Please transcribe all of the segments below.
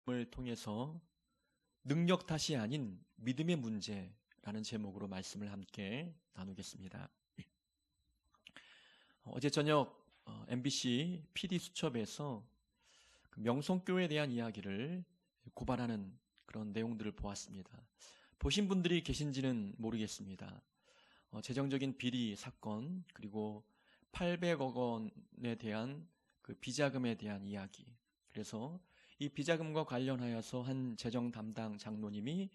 을 통해서 능력 탓이 아닌 믿음의 문제라는 제목으로 말씀을 함께 나누겠습니다. 어제 저녁 MBC PD 수첩에서 명성교회에 대한 이야기를 고발하는 그런 내용들을 보았습니다. 보신 분들이 계신지는 모르겠습니다. 재정적인 비리 사건, 그리고 800억 원에 대한 그 비자금에 대한 이야기. 그래서 이 비자금과 관련하여서 한 재정 담당 장로님이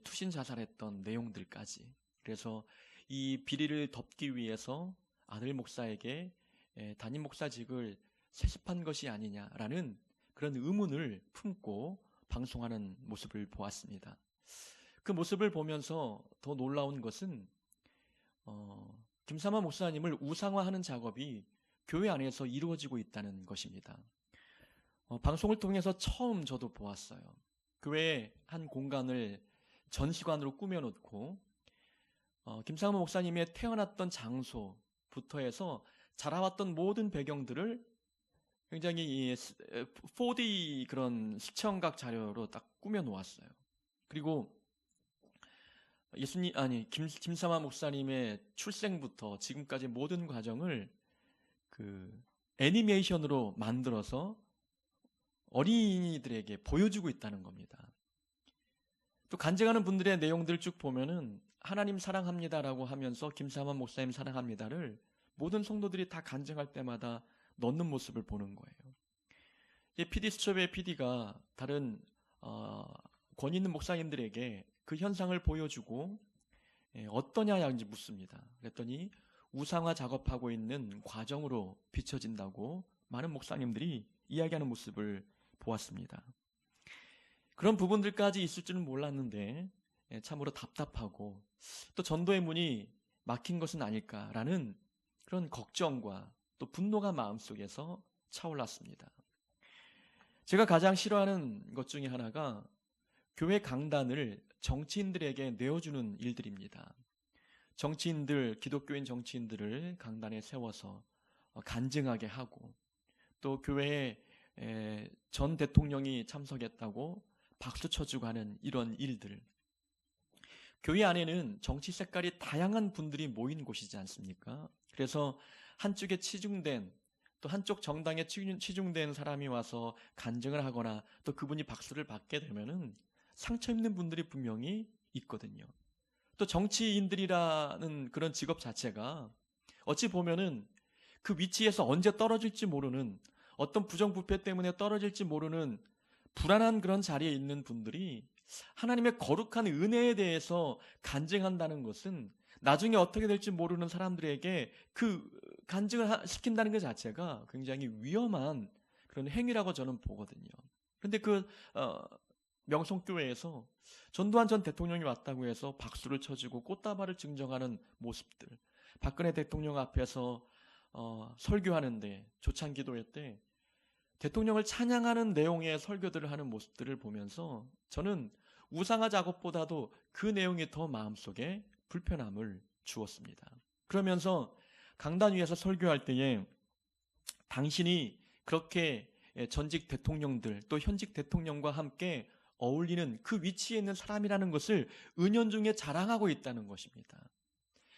투신 자살했던 내용들까지. 그래서 이 비리를 덮기 위해서 아들 목사에게 담임 목사직을 세습한 것이 아니냐라는 그런 의문을 품고 방송하는 모습을 보았습니다. 그 모습을 보면서 더 놀라운 것은 김삼하 목사님을 우상화하는 작업이 교회 안에서 이루어지고 있다는 것입니다. 방송을 통해서 처음 저도 보았어요. 교회 한 공간을 전시관으로 꾸며놓고 김삼하 목사님의 태어났던 장소부터 해서 자라왔던 모든 배경들을 굉장히 4D 그런 시청각 자료로 딱 꾸며놓았어요. 그리고 김삼하 목사님의 출생부터 지금까지 모든 과정을 그 애니메이션으로 만들어서 어린이들에게 보여주고 있다는 겁니다. 또 간증하는 분들의 내용들 쭉 보면은 하나님 사랑합니다라고 하면서 김삼하 목사님 사랑합니다를 모든 성도들이 다 간증할 때마다 넣는 모습을 보는 거예요. PD 수첩의 PD가 다른 권위 있는 목사님들에게 그 현상을 보여주고 어떠냐인지 묻습니다. 그랬더니 우상화 작업하고 있는 과정으로 비춰진다고 많은 목사님들이 이야기하는 모습을 보았습니다. 그런 부분들까지 있을 줄은 몰랐는데 참으로 답답하고 또 전도의 문이 막힌 것은 아닐까라는 그런 걱정과 또 분노가 마음속에서 차올랐습니다. 제가 가장 싫어하는 것 중에 하나가 교회 강단을 정치인들에게 내어주는 일들입니다. 정치인들, 기독교인 정치인들을 강단에 세워서 간증하게 하고 또 교회에 전 대통령이 참석했다고 박수 쳐주고 하는 이런 일들. 교회 안에는 정치 색깔이 다양한 분들이 모인 곳이지 않습니까? 그래서 한쪽에 치중된 또 한쪽 정당에 치중된 사람이 와서 간증을 하거나 또 그분이 박수를 받게 되면은 상처 입는 분들이 분명히 있거든요. 또 정치인들이라는 그런 직업 자체가 어찌 보면은 그 위치에서 언제 떨어질지 모르는 어떤 부정부패 때문에 떨어질지 모르는 불안한 그런 자리에 있는 분들이 하나님의 거룩한 은혜에 대해서 간증한다는 것은 나중에 어떻게 될지 모르는 사람들에게 그 간증을 시킨다는 것 자체가 굉장히 위험한 그런 행위라고 저는 보거든요. 그런데 명성교회에서 전두환 전 대통령이 왔다고 해서 박수를 쳐주고 꽃다발을 증정하는 모습들, 박근혜 대통령 앞에서 설교하는데 조창기도회 때 대통령을 찬양하는 내용의 설교들을 하는 모습들을 보면서 저는 우상화 작업보다도 그 내용이 더 마음속에 불편함을 주었습니다. 그러면서 강단 위에서 설교할 때에 당신이 그렇게 전직 대통령들 또 현직 대통령과 함께 어울리는 그 위치에 있는 사람이라는 것을 은연중에 자랑하고 있다는 것입니다.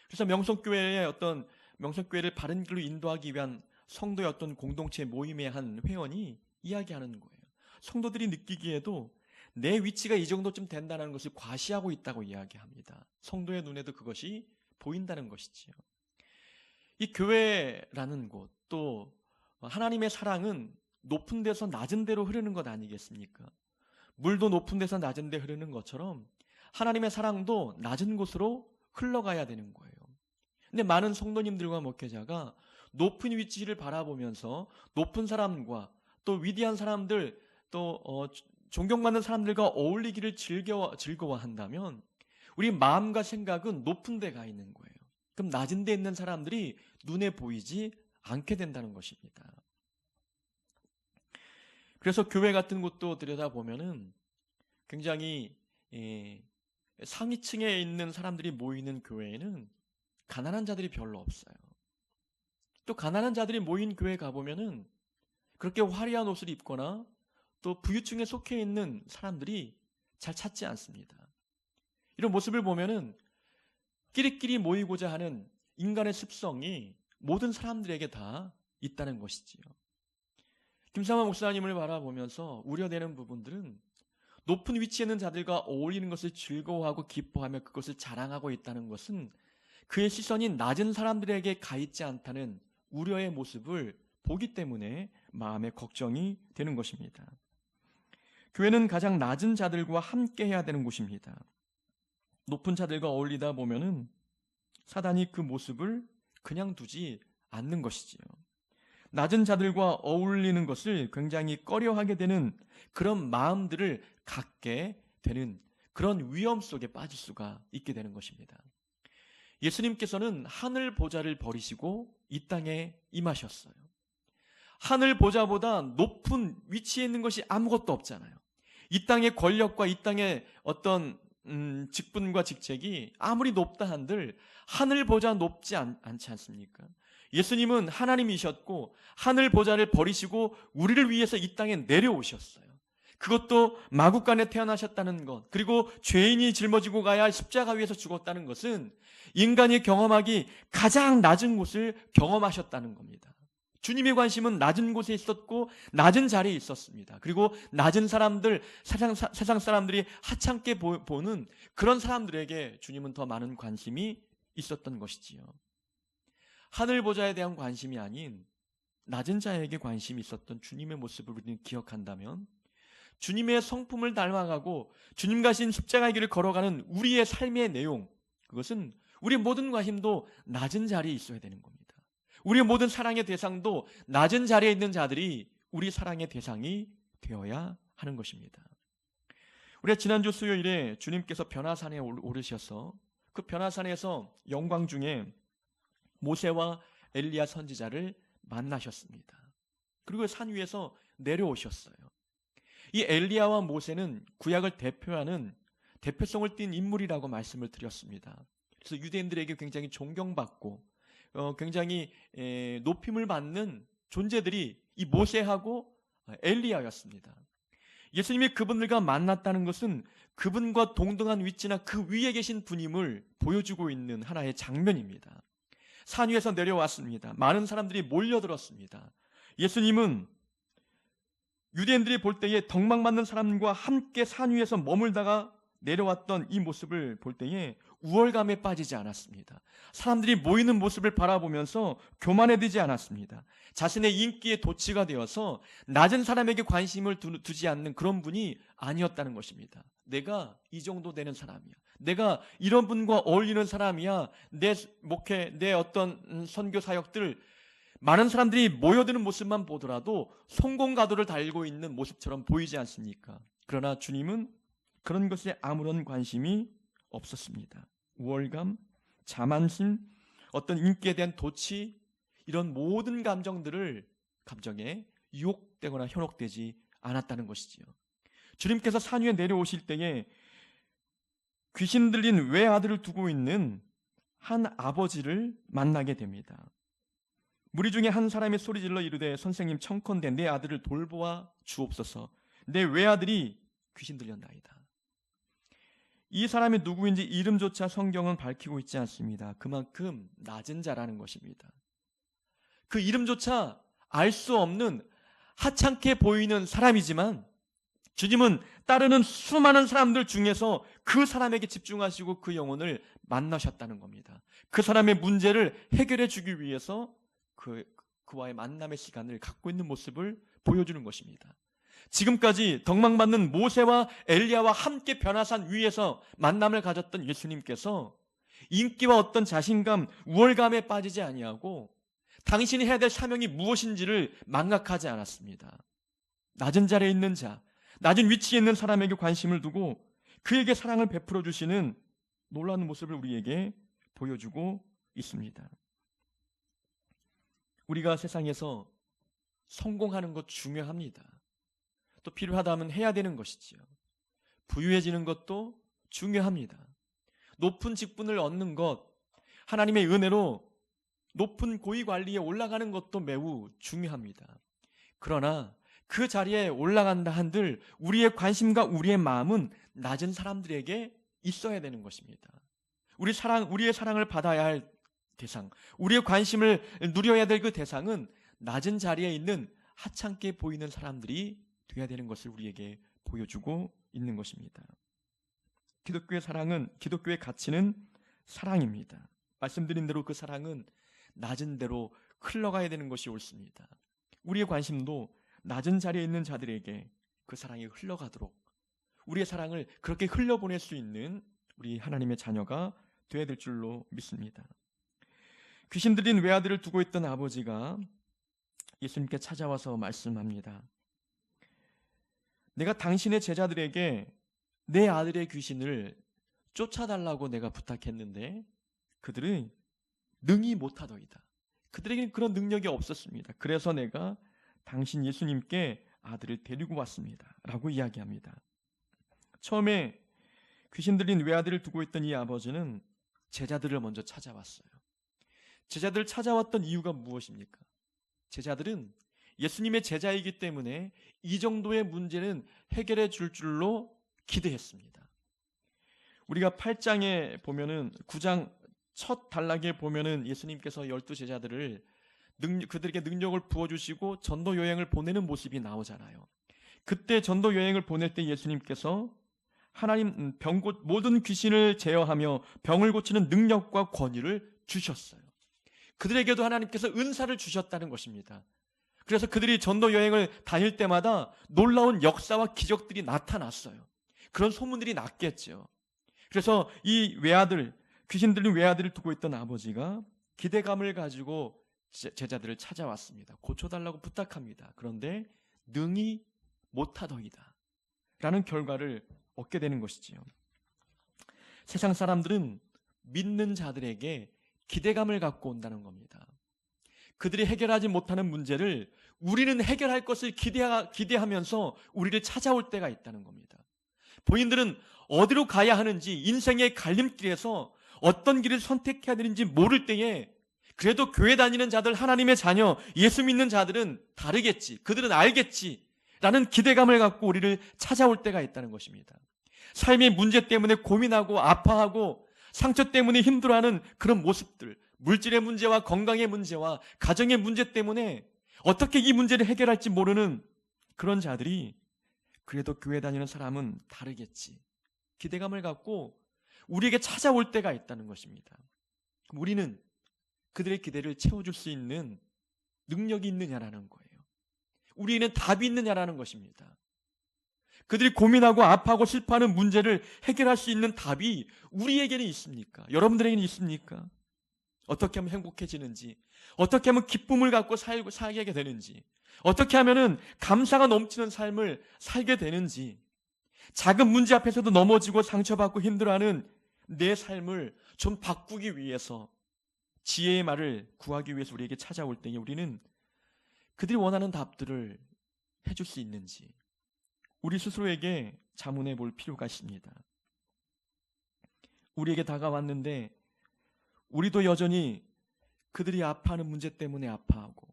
그래서 명성교회를 바른 길로 인도하기 위한 성도의 어떤 공동체 모임의 한 회원이 이야기하는 거예요. 성도들이 느끼기에도 내 위치가 이 정도쯤 된다는 것을 과시하고 있다고 이야기합니다. 성도의 눈에도 그것이 보인다는 것이지요. 이 교회라는 곳, 또 하나님의 사랑은 높은 데서 낮은 데로 흐르는 것 아니겠습니까? 물도 높은 데서 낮은 데 흐르는 것처럼 하나님의 사랑도 낮은 곳으로 흘러가야 되는 거예요. 근데 많은 성도님들과 목회자가 높은 위치를 바라보면서 높은 사람과 또 위대한 사람들 또 존경받는 사람들과 어울리기를 즐거워한다면 우리 마음과 생각은 높은 데 가 있는 거예요. 그럼 낮은 데 있는 사람들이 눈에 보이지 않게 된다는 것입니다. 그래서 교회 같은 곳도 들여다보면은 굉장히 상위층에 있는 사람들이 모이는 교회에는 가난한 자들이 별로 없어요. 또 가난한 자들이 모인 교회에 가보면은 그렇게 화려한 옷을 입거나 또 부유층에 속해 있는 사람들이 잘 찾지 않습니다. 이런 모습을 보면은 끼리끼리 모이고자 하는 인간의 습성이 모든 사람들에게 다 있다는 것이지요. 김삼환 목사님을 바라보면서 우려되는 부분들은 높은 위치에 있는 자들과 어울리는 것을 즐거워하고 기뻐하며 그것을 자랑하고 있다는 것은 그의 시선이 낮은 사람들에게 가 있지 않다는 우려의 모습을 보기 때문에 마음에 걱정이 되는 것입니다. 교회는 가장 낮은 자들과 함께 해야 되는 곳입니다. 높은 자들과 어울리다 보면은 사단이 그 모습을 그냥 두지 않는 것이지요. 낮은 자들과 어울리는 것을 굉장히 꺼려하게 되는 그런 마음들을 갖게 되는 그런 위험 속에 빠질 수가 있게 되는 것입니다. 예수님께서는 하늘 보좌를 버리시고 이 땅에 임하셨어요. 하늘 보좌보다 높은 위치에 있는 것이 아무것도 없잖아요. 이 땅의 권력과 이 땅의 어떤 직분과 직책이 아무리 높다 한들 하늘 보좌 높지 않지 않습니까? 예수님은 하나님이셨고 하늘 보좌를 버리시고 우리를 위해서 이 땅에 내려오셨어요. 그것도 마구간에 태어나셨다는 것, 그리고 죄인이 짊어지고 가야 할 십자가 위에서 죽었다는 것은 인간이 경험하기 가장 낮은 곳을 경험하셨다는 겁니다. 주님의 관심은 낮은 곳에 있었고 낮은 자리에 있었습니다. 그리고 낮은 사람들, 세상 사람들이 하찮게 보는 그런 사람들에게 주님은 더 많은 관심이 있었던 것이지요. 하늘 보좌에 대한 관심이 아닌 낮은 자에게 관심이 있었던 주님의 모습을 우리는 기억한다면 주님의 성품을 닮아가고 주님 가신 십자가의 길을 걸어가는 우리의 삶의 내용, 그것은 우리의 모든 관심도 낮은 자리에 있어야 되는 겁니다. 우리의 모든 사랑의 대상도 낮은 자리에 있는 자들이 우리 사랑의 대상이 되어야 하는 것입니다. 우리가 지난주 수요일에 주님께서 변화산에 오르셔서 그 변화산에서 영광 중에 모세와 엘리야 선지자를 만나셨습니다. 그리고 산 위에서 내려오셨어요. 이 엘리야와 모세는 구약을 대표하는 대표성을 띤 인물이라고 말씀을 드렸습니다. 그래서 유대인들에게 굉장히 존경받고 굉장히 높임을 받는 존재들이 이 모세하고 엘리야였습니다. 예수님이 그분들과 만났다는 것은 그분과 동등한 위치나 그 위에 계신 분임을 보여주고 있는 하나의 장면입니다. 산 위에서 내려왔습니다. 많은 사람들이 몰려들었습니다. 예수님은 유대인들이 볼 때에 덕망 받는 사람과 함께 산 위에서 머물다가 내려왔던 이 모습을 볼 때에 우월감에 빠지지 않았습니다. 사람들이 모이는 모습을 바라보면서 교만해지지 않았습니다. 자신의 인기에 도취가 되어서 낮은 사람에게 관심을 두지 않는 그런 분이 아니었다는 것입니다. 내가 이 정도 되는 사람이야. 내가 이런 분과 어울리는 사람이야. 내 목회, 내 어떤 선교 사역들, 많은 사람들이 모여드는 모습만 보더라도 성공가도를 달고 있는 모습처럼 보이지 않습니까? 그러나 주님은 그런 것에 아무런 관심이 없었습니다. 우월감, 자만심, 어떤 인기에 대한 도취, 이런 모든 감정에 유혹되거나 현혹되지 않았다는 것이지요. 주님께서 산 위에 내려오실 때에 귀신 들린 외아들을 두고 있는 한 아버지를 만나게 됩니다. 무리 중에 한 사람이 소리질러 이르되 선생님 청컨대 내 아들을 돌보아 주옵소서. 내 외아들이 귀신 들렸나이다. 이 사람이 누구인지 이름조차 성경은 밝히고 있지 않습니다. 그만큼 낮은 자라는 것입니다. 그 이름조차 알 수 없는 하찮게 보이는 사람이지만 주님은 따르는 수많은 사람들 중에서 그 사람에게 집중하시고 그 영혼을 만나셨다는 겁니다. 그 사람의 문제를 해결해 주기 위해서 그와의 만남의 시간을 갖고 있는 모습을 보여주는 것입니다. 지금까지 덕망받는 모세와 엘리야와 함께 변화산 위에서 만남을 가졌던 예수님께서 인기와 어떤 자신감, 우월감에 빠지지 아니하고 당신이 해야 될 사명이 무엇인지를 망각하지 않았습니다. 낮은 자리에 있는 자, 낮은 위치에 있는 사람에게 관심을 두고 그에게 사랑을 베풀어 주시는 놀라운 모습을 우리에게 보여주고 있습니다. 우리가 세상에서 성공하는 것 중요합니다. 또 필요하다면 해야 되는 것이지요. 부유해지는 것도 중요합니다. 높은 직분을 얻는 것, 하나님의 은혜로 높은 고위 관리에 올라가는 것도 매우 중요합니다. 그러나 그 자리에 올라간다 한들 우리의 관심과 우리의 마음은 낮은 사람들에게 있어야 되는 것입니다. 우리의 사랑을 받아야 할 대상, 우리의 관심을 누려야 될 그 대상은 낮은 자리에 있는 하찮게 보이는 사람들이 되어야 되는 것을 우리에게 보여주고 있는 것입니다. 기독교의 가치는 사랑입니다. 말씀드린 대로 그 사랑은 낮은 대로 흘러가야 되는 것이 옳습니다. 우리의 관심도 낮은 자리에 있는 자들에게 그 사랑이 흘러가도록, 우리의 사랑을 그렇게 흘려보낼 수 있는 우리 하나님의 자녀가 되어야 될 줄로 믿습니다. 귀신 들린 외아들을 두고 있던 아버지가 예수님께 찾아와서 말씀합니다. 내가 당신의 제자들에게 내 아들의 귀신을 쫓아달라고 내가 부탁했는데 그들은 능히 못하더이다. 그들에게는 그런 능력이 없었습니다. 그래서 내가 당신 예수님께 아들을 데리고 왔습니다. 라고 이야기합니다. 처음에 귀신 들린 외아들을 두고 있던 이 아버지는 제자들을 먼저 찾아왔어요. 제자들을 찾아왔던 이유가 무엇입니까? 제자들은 예수님의 제자이기 때문에 이 정도의 문제는 해결해 줄 줄로 기대했습니다. 우리가 8장에 보면은 9장 첫 단락에 보면은 예수님께서 12제자들을 그들에게 능력을 부어주시고 전도 여행을 보내는 모습이 나오잖아요. 그때 전도 여행을 보낼 때 예수님께서 하나님 모든 귀신을 제어하며 병을 고치는 능력과 권위를 주셨어요. 그들에게도 하나님께서 은사를 주셨다는 것입니다. 그래서 그들이 전도 여행을 다닐 때마다 놀라운 역사와 기적들이 나타났어요. 그런 소문들이 났겠죠. 그래서 이 귀신 들린 외아들을 두고 있던 아버지가 기대감을 가지고 제자들을 찾아왔습니다. 고쳐달라고 부탁합니다. 그런데 능히 못하더이다 라는 결과를 얻게 되는 것이지요. 세상 사람들은 믿는 자들에게 기대감을 갖고 온다는 겁니다. 그들이 해결하지 못하는 문제를 우리는 해결할 것을 기대하면서 우리를 찾아올 때가 있다는 겁니다. 본인들은 어디로 가야 하는지, 인생의 갈림길에서 어떤 길을 선택해야 되는지 모를 때에 그래도 교회 다니는 자들, 하나님의 자녀, 예수 믿는 자들은 다르겠지, 그들은 알겠지 라는 기대감을 갖고 우리를 찾아올 때가 있다는 것입니다. 삶의 문제 때문에 고민하고 아파하고 상처 때문에 힘들어하는 그런 모습들, 물질의 문제와 건강의 문제와 가정의 문제 때문에 어떻게 이 문제를 해결할지 모르는 그런 자들이 그래도 교회 다니는 사람은 다르겠지, 기대감을 갖고 우리에게 찾아올 때가 있다는 것입니다. 우리는 그들의 기대를 채워줄 수 있는 능력이 있느냐라는 거예요. 우리에게는 답이 있느냐라는 것입니다. 그들이 고민하고 아파하고 슬퍼하는 문제를 해결할 수 있는 답이 우리에게는 있습니까? 여러분들에게는 있습니까? 어떻게 하면 행복해지는지, 어떻게 하면 기쁨을 갖고 살게 되는지, 어떻게 하면 감사가 넘치는 삶을 살게 되는지, 작은 문제 앞에서도 넘어지고 상처받고 힘들어하는 내 삶을 좀 바꾸기 위해서 지혜의 말을 구하기 위해서 우리에게 찾아올 때에 우리는 그들이 원하는 답들을 해줄 수 있는지 우리 스스로에게 자문해 볼 필요가 있습니다. 우리에게 다가왔는데 우리도 여전히 그들이 아파하는 문제 때문에 아파하고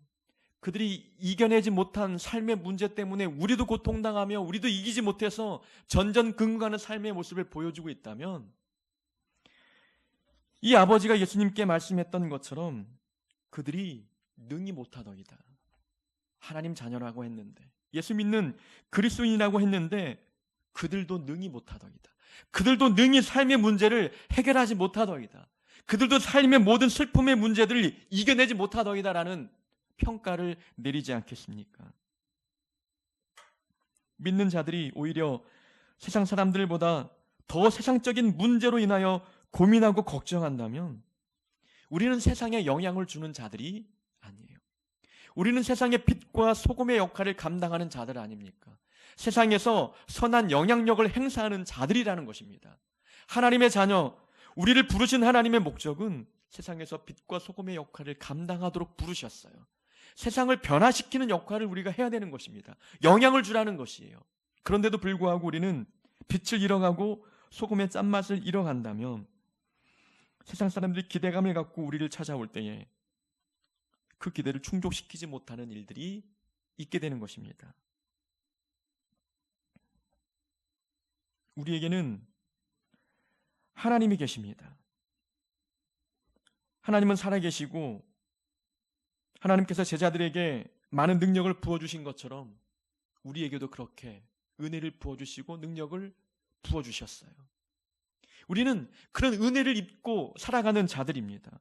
그들이 이겨내지 못한 삶의 문제 때문에 우리도 고통당하며 우리도 이기지 못해서 전전긍긍하는 삶의 모습을 보여주고 있다면 이 아버지가 예수님께 말씀했던 것처럼 그들이 능히 못하더이다. 하나님 자녀라고 했는데, 예수 믿는 그리스도인이라고 했는데 그들도 능히 못하더이다. 그들도 능히 삶의 문제를 해결하지 못하더이다. 그들도 삶의 모든 슬픔의 문제들을 이겨내지 못하더이다라는 평가를 내리지 않겠습니까? 믿는 자들이 오히려 세상 사람들보다 더 세상적인 문제로 인하여 고민하고 걱정한다면 우리는 세상에 영향을 주는 자들이 아니에요. 우리는 세상의 빛과 소금의 역할을 감당하는 자들 아닙니까? 세상에서 선한 영향력을 행사하는 자들이라는 것입니다. 하나님의 자녀, 우리를 부르신 하나님의 목적은 세상에서 빛과 소금의 역할을 감당하도록 부르셨어요. 세상을 변화시키는 역할을 우리가 해야 되는 것입니다. 영향을 주라는 것이에요. 그런데도 불구하고 우리는 빛을 잃어가고 소금의 짠맛을 잃어간다면 세상 사람들이 기대감을 갖고 우리를 찾아올 때에 그 기대를 충족시키지 못하는 일들이 있게 되는 것입니다. 우리에게는 하나님이 계십니다. 하나님은 살아계시고 하나님께서 제자들에게 많은 능력을 부어주신 것처럼 우리에게도 그렇게 은혜를 부어주시고 능력을 부어주셨어요. 우리는 그런 은혜를 입고 살아가는 자들입니다.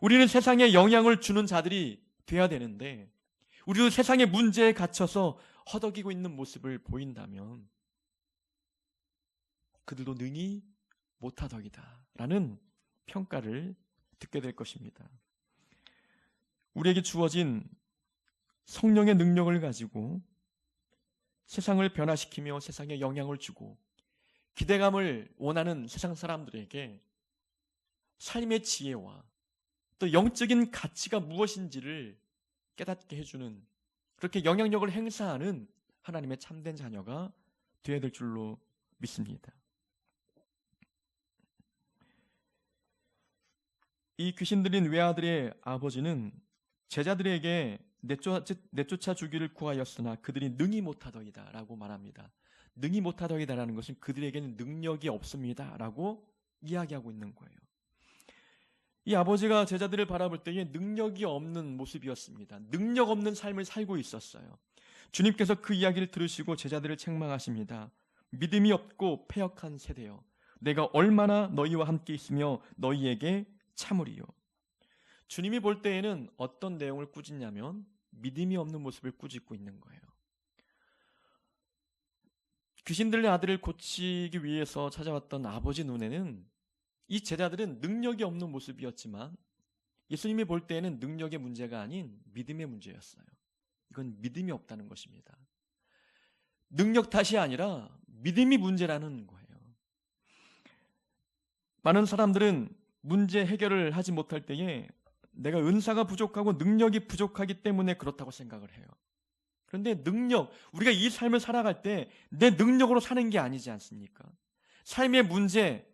우리는 세상에 영향을 주는 자들이 돼야 되는데 우리도 세상의 문제에 갇혀서 허덕이고 있는 모습을 보인다면 그들도 능히 못하더이다 라는 평가를 듣게 될 것입니다. 우리에게 주어진 성령의 능력을 가지고 세상을 변화시키며 세상에 영향을 주고 기대감을 원하는 세상 사람들에게 삶의 지혜와 또 영적인 가치가 무엇인지를 깨닫게 해주는, 그렇게 영향력을 행사하는 하나님의 참된 자녀가 되어야 될 줄로 믿습니다. 이 귀신 들린 외아들의 아버지는 제자들에게 내쫓아 주기를 구하였으나 그들이 능히 못하더이다 라고 말합니다. 능히 못하더이다 라는 것은 그들에게는 능력이 없습니다 라고 이야기하고 있는 거예요. 이 아버지가 제자들을 바라볼 때에 능력이 없는 모습이었습니다. 능력 없는 삶을 살고 있었어요. 주님께서 그 이야기를 들으시고 제자들을 책망하십니다. 믿음이 없고 패역한 세대여, 내가 얼마나 너희와 함께 있으며 너희에게 참으리요. 주님이 볼 때에는 어떤 내용을 꾸짖냐면 믿음이 없는 모습을 꾸짖고 있는 거예요. 귀신 들린 아들을 고치기 위해서 찾아왔던 아버지 눈에는 이 제자들은 능력이 없는 모습이었지만 예수님이 볼 때에는 능력의 문제가 아닌 믿음의 문제였어요. 이건 믿음이 없다는 것입니다. 능력 탓이 아니라 믿음이 문제라는 거예요. 많은 사람들은 문제 해결을 하지 못할 때에 내가 은사가 부족하고 능력이 부족하기 때문에 그렇다고 생각을 해요. 그런데 능력, 우리가 이 삶을 살아갈 때 내 능력으로 사는 게 아니지 않습니까? 삶의 문제,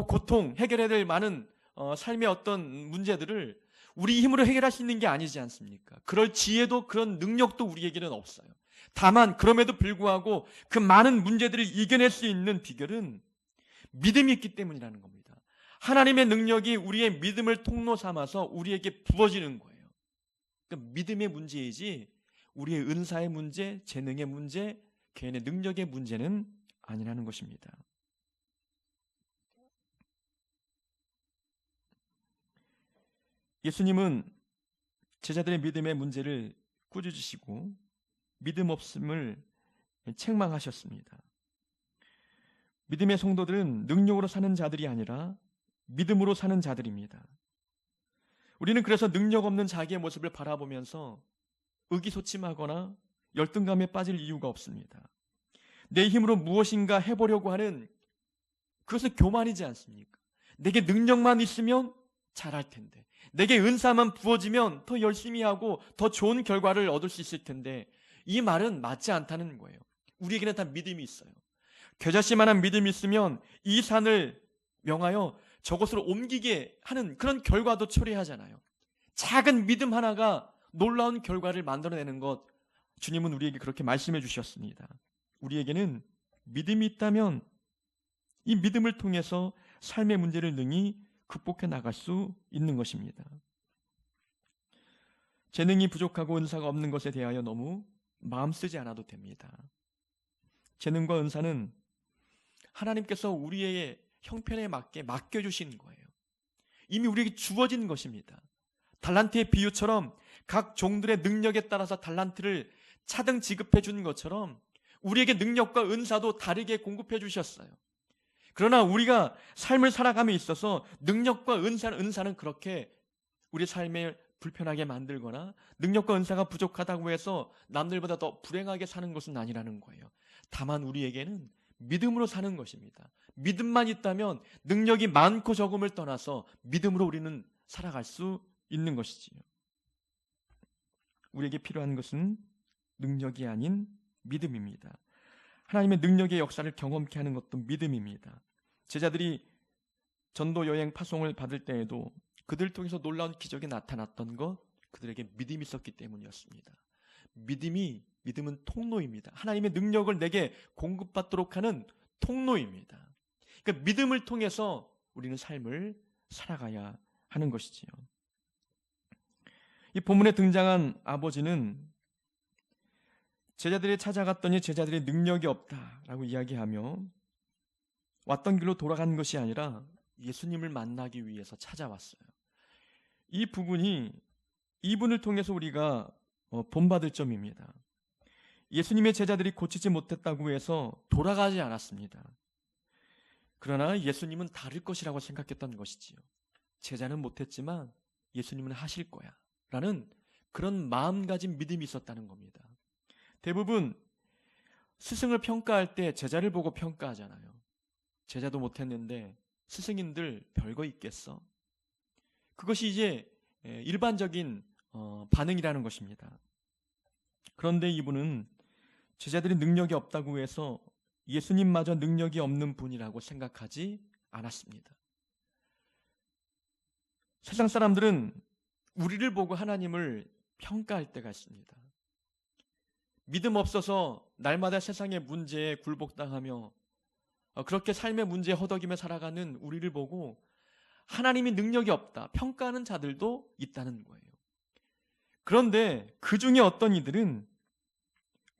고통, 해결해야 될 많은 삶의 어떤 문제들을 우리 힘으로 해결할 수 있는 게 아니지 않습니까? 그럴 지혜도 그런 능력도 우리에게는 없어요. 다만 그럼에도 불구하고 그 많은 문제들을 이겨낼 수 있는 비결은 믿음이 있기 때문이라는 겁니다. 하나님의 능력이 우리의 믿음을 통로 삼아서 우리에게 부어지는 거예요. 그러니까 믿음의 문제이지 우리의 은사의 문제, 재능의 문제, 개인의 능력의 문제는 아니라는 것입니다. 예수님은 제자들의 믿음의 문제를 꾸짖으시고 믿음 없음을 책망하셨습니다. 믿음의 성도들은 능력으로 사는 자들이 아니라 믿음으로 사는 자들입니다. 우리는 그래서 능력 없는 자기의 모습을 바라보면서 의기소침하거나 열등감에 빠질 이유가 없습니다. 내 힘으로 무엇인가 해보려고 하는 그것은 교만이지 않습니까? 내게 능력만 있으면 잘할 텐데, 내게 은사만 부어지면 더 열심히 하고 더 좋은 결과를 얻을 수 있을 텐데, 이 말은 맞지 않다는 거예요. 우리에게는 다 믿음이 있어요. 겨자씨만한 믿음이 있으면 이 산을 명하여 저곳으로 옮기게 하는 그런 결과도 초래하잖아요. 작은 믿음 하나가 놀라운 결과를 만들어내는 것, 주님은 우리에게 그렇게 말씀해 주셨습니다. 우리에게는 믿음이 있다면 이 믿음을 통해서 삶의 문제를 능히 극복해 나갈 수 있는 것입니다. 재능이 부족하고 은사가 없는 것에 대하여 너무 마음 쓰지 않아도 됩니다. 재능과 은사는 하나님께서 우리의 형편에 맞게 맡겨주신 거예요. 이미 우리에게 주어진 것입니다. 달란트의 비유처럼 각 종들의 능력에 따라서 달란트를 차등 지급해 준 것처럼 우리에게 능력과 은사도 다르게 공급해 주셨어요. 그러나 우리가 삶을 살아감에 있어서 능력과 은사는 그렇게 우리 삶을 불편하게 만들거나 능력과 은사가 부족하다고 해서 남들보다 더 불행하게 사는 것은 아니라는 거예요. 다만 우리에게는 믿음으로 사는 것입니다. 믿음만 있다면 능력이 많고 적음을 떠나서 믿음으로 우리는 살아갈 수 있는 것이지요. 우리에게 필요한 것은 능력이 아닌 믿음입니다. 하나님의 능력의 역사를 경험케 하는 것도 믿음입니다. 제자들이 전도 여행 파송을 받을 때에도 그들 통해서 놀라운 기적이 나타났던 것, 그들에게 믿음이 있었기 때문이었습니다. 믿음은 통로입니다. 하나님의 능력을 내게 공급받도록 하는 통로입니다. 그러니까 믿음을 통해서 우리는 삶을 살아가야 하는 것이지요. 이 본문에 등장한 아버지는 제자들이 찾아갔더니 제자들이 능력이 없다라고 이야기하며 왔던 길로 돌아간 것이 아니라 예수님을 만나기 위해서 찾아왔어요. 이 부분이 이분을 통해서 우리가 본받을 점입니다. 예수님의 제자들이 고치지 못했다고 해서 돌아가지 않았습니다. 그러나 예수님은 다를 것이라고 생각했던 것이지요. 제자는 못했지만 예수님은 하실 거야 라는 그런 마음가짐 믿음이 있었다는 겁니다. 대부분 스승을 평가할 때 제자를 보고 평가하잖아요. 제자도 못했는데 스승님들 별거 있겠어? 그것이 이제 일반적인 반응이라는 것입니다. 그런데 이분은 제자들이 능력이 없다고 해서 예수님마저 능력이 없는 분이라고 생각하지 않았습니다. 세상 사람들은 우리를 보고 하나님을 평가할 때가 있습니다. 믿음 없어서 날마다 세상의 문제에 굴복당하며 그렇게 삶의 문제에 허덕이며 살아가는 우리를 보고 하나님이 능력이 없다 평가하는 자들도 있다는 거예요. 그런데 그 중에 어떤 이들은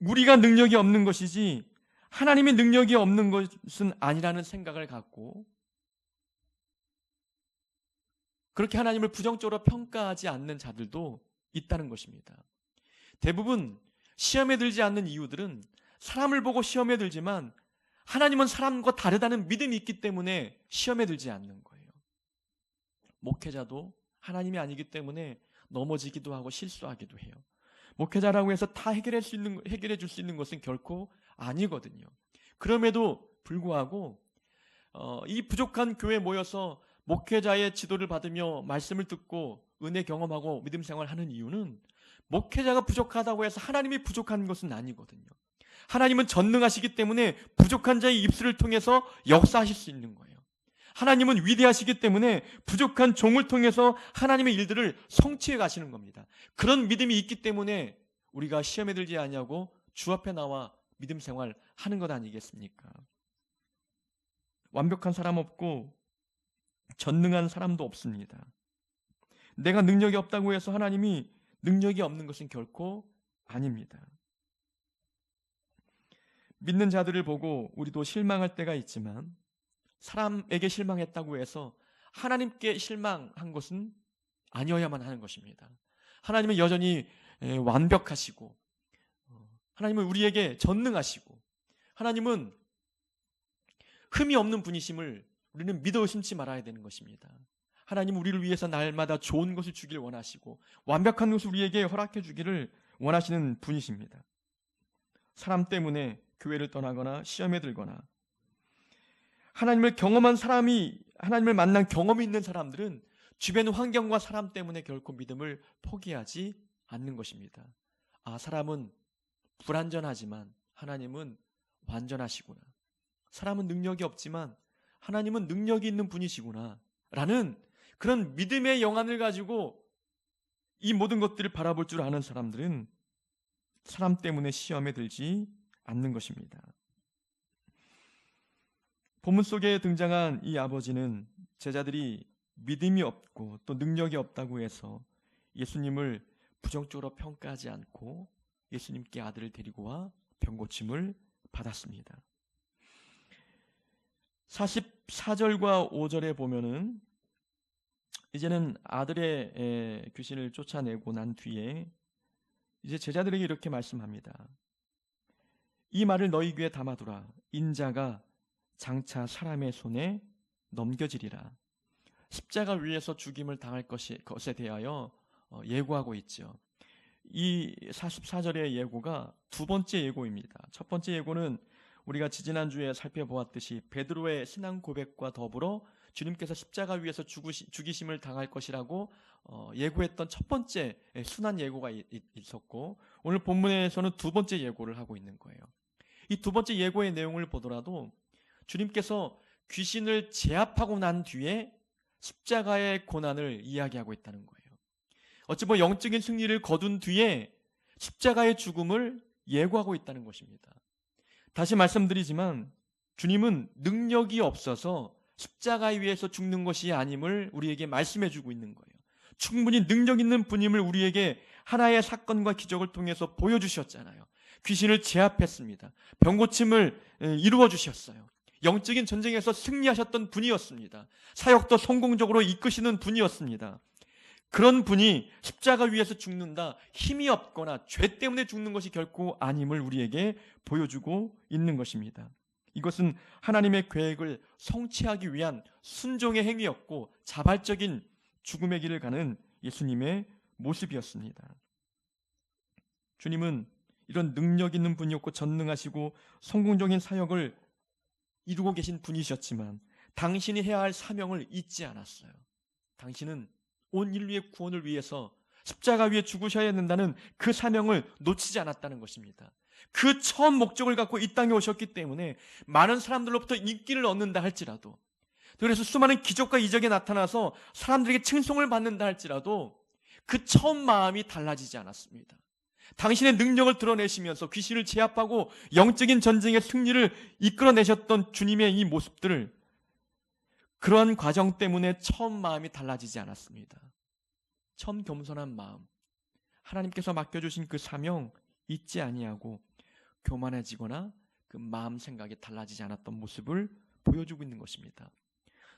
우리가 능력이 없는 것이지 하나님의 능력이 없는 것은 아니라는 생각을 갖고 그렇게 하나님을 부정적으로 평가하지 않는 자들도 있다는 것입니다. 대부분 시험에 들지 않는 이유들은 사람을 보고 시험에 들지만 하나님은 사람과 다르다는 믿음이 있기 때문에 시험에 들지 않는 거예요. 목회자도 하나님이 아니기 때문에 넘어지기도 하고 실수하기도 해요. 목회자라고 해서 다 해결해 줄 수 있는 것은 결코 아니거든요. 그럼에도 불구하고 이 부족한 교회에 모여서 목회자의 지도를 받으며 말씀을 듣고 은혜 경험하고 믿음 생활하는 이유는 목회자가 부족하다고 해서 하나님이 부족한 것은 아니거든요. 하나님은 전능하시기 때문에 부족한 자의 입술을 통해서 역사하실 수 있는 거예요. 하나님은 위대하시기 때문에 부족한 종을 통해서 하나님의 일들을 성취해 가시는 겁니다. 그런 믿음이 있기 때문에 우리가 시험에 들지 않냐고 주 앞에 나와 믿음 생활 하는 것 아니겠습니까? 완벽한 사람 없고 전능한 사람도 없습니다. 내가 능력이 없다고 해서 하나님이 능력이 없는 것은 결코 아닙니다. 믿는 자들을 보고 우리도 실망할 때가 있지만 사람에게 실망했다고 해서 하나님께 실망한 것은 아니어야만 하는 것입니다. 하나님은 여전히 완벽하시고 하나님은 우리에게 전능하시고 하나님은 흠이 없는 분이심을 우리는 믿어 의심치 말아야 되는 것입니다. 하나님은 우리를 위해서 날마다 좋은 것을 주길 원하시고 완벽한 것을 우리에게 허락해 주기를 원하시는 분이십니다. 사람 때문에 교회를 떠나거나 시험에 들거나 하나님을 경험한 사람이 하나님을 만난 경험이 있는 사람들은 주변 환경과 사람 때문에 결코 믿음을 포기하지 않는 것입니다. 사람은 불완전하지만 하나님은 완전하시구나. 사람은 능력이 없지만 하나님은 능력이 있는 분이시구나 라는 그런 믿음의 영안을 가지고 이 모든 것들을 바라볼 줄 아는 사람들은 사람 때문에 시험에 들지 않는 것입니다. 본문 속에 등장한 이 아버지는 제자들이 믿음이 없고 또 능력이 없다고 해서 예수님을 부정적으로 평가하지 않고 예수님께 아들을 데리고 와 병고침을 받았습니다. 44절과 5절에 보면은 이제는 아들의 귀신을 쫓아내고 난 뒤에 이제 제자들에게 이렇게 말씀합니다. 이 말을 너희 귀에 담아두라. 인자가 장차 사람의 손에 넘겨지리라. 십자가 위에서 죽임을 당할 것에 대하여 예고하고 있죠. 이 44절의 예고가 두 번째 예고입니다. 첫 번째 예고는 우리가 지지난주에 살펴보았듯이 베드로의 신앙 고백과 더불어 주님께서 십자가 위에서 죽이심을 당할 것이라고 예고했던 첫 번째 순한 예고가 있었고 오늘 본문에서는 두 번째 예고를 하고 있는 거예요. 이 두 번째 예고의 내용을 보더라도 주님께서 귀신을 제압하고 난 뒤에 십자가의 고난을 이야기하고 있다는 거예요. 어찌 보면 영적인 승리를 거둔 뒤에 십자가의 죽음을 예고하고 있다는 것입니다. 다시 말씀드리지만 주님은 능력이 없어서 십자가 위에서 죽는 것이 아님을 우리에게 말씀해 주고 있는 거예요. 충분히 능력 있는 분임을 우리에게 하나의 사건과 기적을 통해서 보여주셨잖아요. 귀신을 제압했습니다. 병고침을 이루어 주셨어요. 영적인 전쟁에서 승리하셨던 분이었습니다. 사역도 성공적으로 이끄시는 분이었습니다. 그런 분이 십자가 위에서 죽는다, 힘이 없거나 죄 때문에 죽는 것이 결코 아님을 우리에게 보여주고 있는 것입니다. 이것은 하나님의 계획을 성취하기 위한 순종의 행위였고 자발적인 죽음의 길을 가는 예수님의 모습이었습니다. 주님은 이런 능력 있는 분이었고 전능하시고 성공적인 사역을 이루고 계신 분이셨지만 당신이 해야 할 사명을 잊지 않았어요. 당신은 온 인류의 구원을 위해서 십자가 위에 죽으셔야 된다는 그 사명을 놓치지 않았다는 것입니다. 그 처음 목적을 갖고 이 땅에 오셨기 때문에 많은 사람들로부터 인기를 얻는다 할지라도, 그래서 수많은 기적과 이적이 나타나서 사람들에게 칭송을 받는다 할지라도 그 처음 마음이 달라지지 않았습니다. 당신의 능력을 드러내시면서 귀신을 제압하고 영적인 전쟁의 승리를 이끌어내셨던 주님의 이 모습들을, 그러한 과정 때문에 처음 마음이 달라지지 않았습니다. 처음 겸손한 마음, 하나님께서 맡겨주신 그 사명 잊지 아니하고 교만해지거나 그 마음 생각이 달라지지 않았던 모습을 보여주고 있는 것입니다.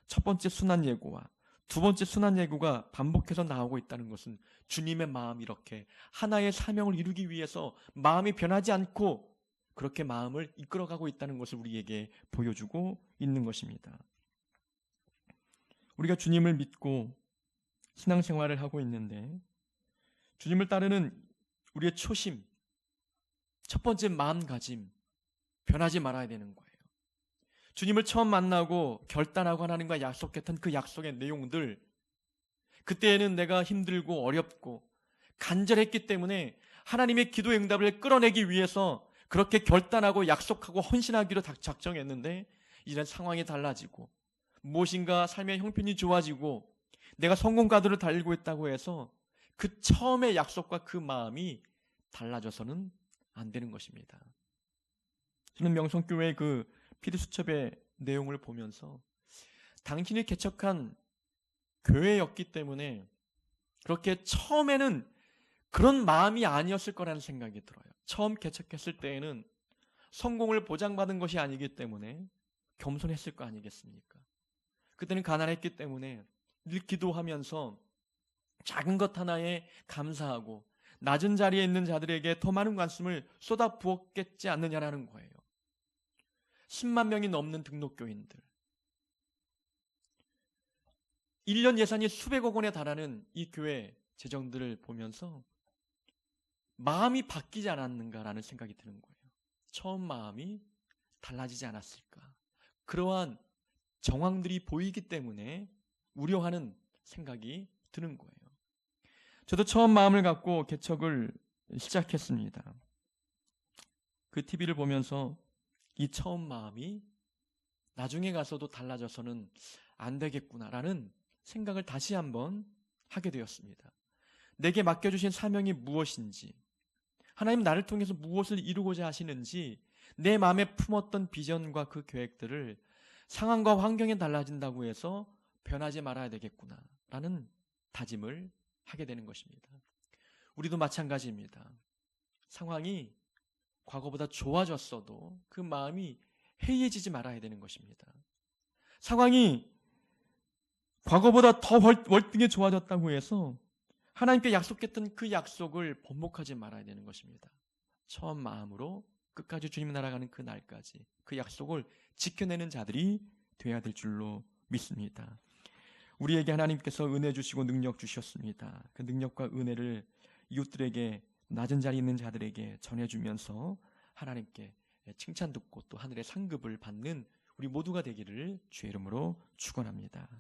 첫 번째 순환 예고와 두 번째 순환 예고가 반복해서 나오고 있다는 것은 주님의 마음이 이렇게 하나의 사명을 이루기 위해서 마음이 변하지 않고 그렇게 마음을 이끌어가고 있다는 것을 우리에게 보여주고 있는 것입니다. 우리가 주님을 믿고 신앙생활을 하고 있는데 주님을 따르는 우리의 초심, 첫 번째 마음가짐, 변하지 말아야 되는 거예요. 주님을 처음 만나고 결단하고 하나님과 약속했던 그 약속의 내용들, 그때에는 내가 힘들고 어렵고 간절했기 때문에 하나님의 기도 응답을 끌어내기 위해서 그렇게 결단하고 약속하고 헌신하기로 작정했는데 이제는 상황이 달라지고 무엇인가 삶의 형편이 좋아지고 내가 성공가도를 달리고 있다고 해서 그 처음의 약속과 그 마음이 달라져서는 안 되는 것입니다. 저는 명성교회의 그 피드수첩의 내용을 보면서 당신이 개척한 교회였기 때문에 그렇게 처음에는 그런 마음이 아니었을 거라는 생각이 들어요. 처음 개척했을 때에는 성공을 보장받은 것이 아니기 때문에 겸손했을 거 아니겠습니까? 그때는 가난했기 때문에 늘 기도하면서 작은 것 하나에 감사하고 낮은 자리에 있는 자들에게 더 많은 관심을 쏟아 부었겠지 않느냐라는 거예요. 10만 명이 넘는 등록교인들, 1년 예산이 수백억 원에 달하는 이 교회 재정들을 보면서 마음이 바뀌지 않았는가라는 생각이 드는 거예요. 처음 마음이 달라지지 않았을까. 그러한 정황들이 보이기 때문에 우려하는 생각이 드는 거예요. 저도 처음 마음을 갖고 개척을 시작했습니다. 그 TV를 보면서 이 처음 마음이 나중에 가서도 달라져서는 안 되겠구나라는 생각을 다시 한번 하게 되었습니다. 내게 맡겨주신 사명이 무엇인지, 하나님 나를 통해서 무엇을 이루고자 하시는지 내 마음에 품었던 비전과 그 계획들을 상황과 환경이 달라진다고 해서 변하지 말아야 되겠구나라는 다짐을 하게 되는 것입니다. 우리도 마찬가지입니다. 상황이 과거보다 좋아졌어도 그 마음이 해이해지지 말아야 되는 것입니다. 상황이 과거보다 더 월등히 좋아졌다고 해서 하나님께 약속했던 그 약속을 번복하지 말아야 되는 것입니다. 처음 마음으로 끝까지 주님 나라가는 그 날까지 그 약속을 지켜내는 자들이 되어야 될 줄로 믿습니다. 우리에게 하나님께서 은혜 주시고 능력 주셨습니다. 그 능력과 은혜를 이웃들에게, 낮은 자리에 있는 자들에게 전해주면서 하나님께 칭찬 듣고 또 하늘의 상급을 받는 우리 모두가 되기를 주의 이름으로 축원합니다.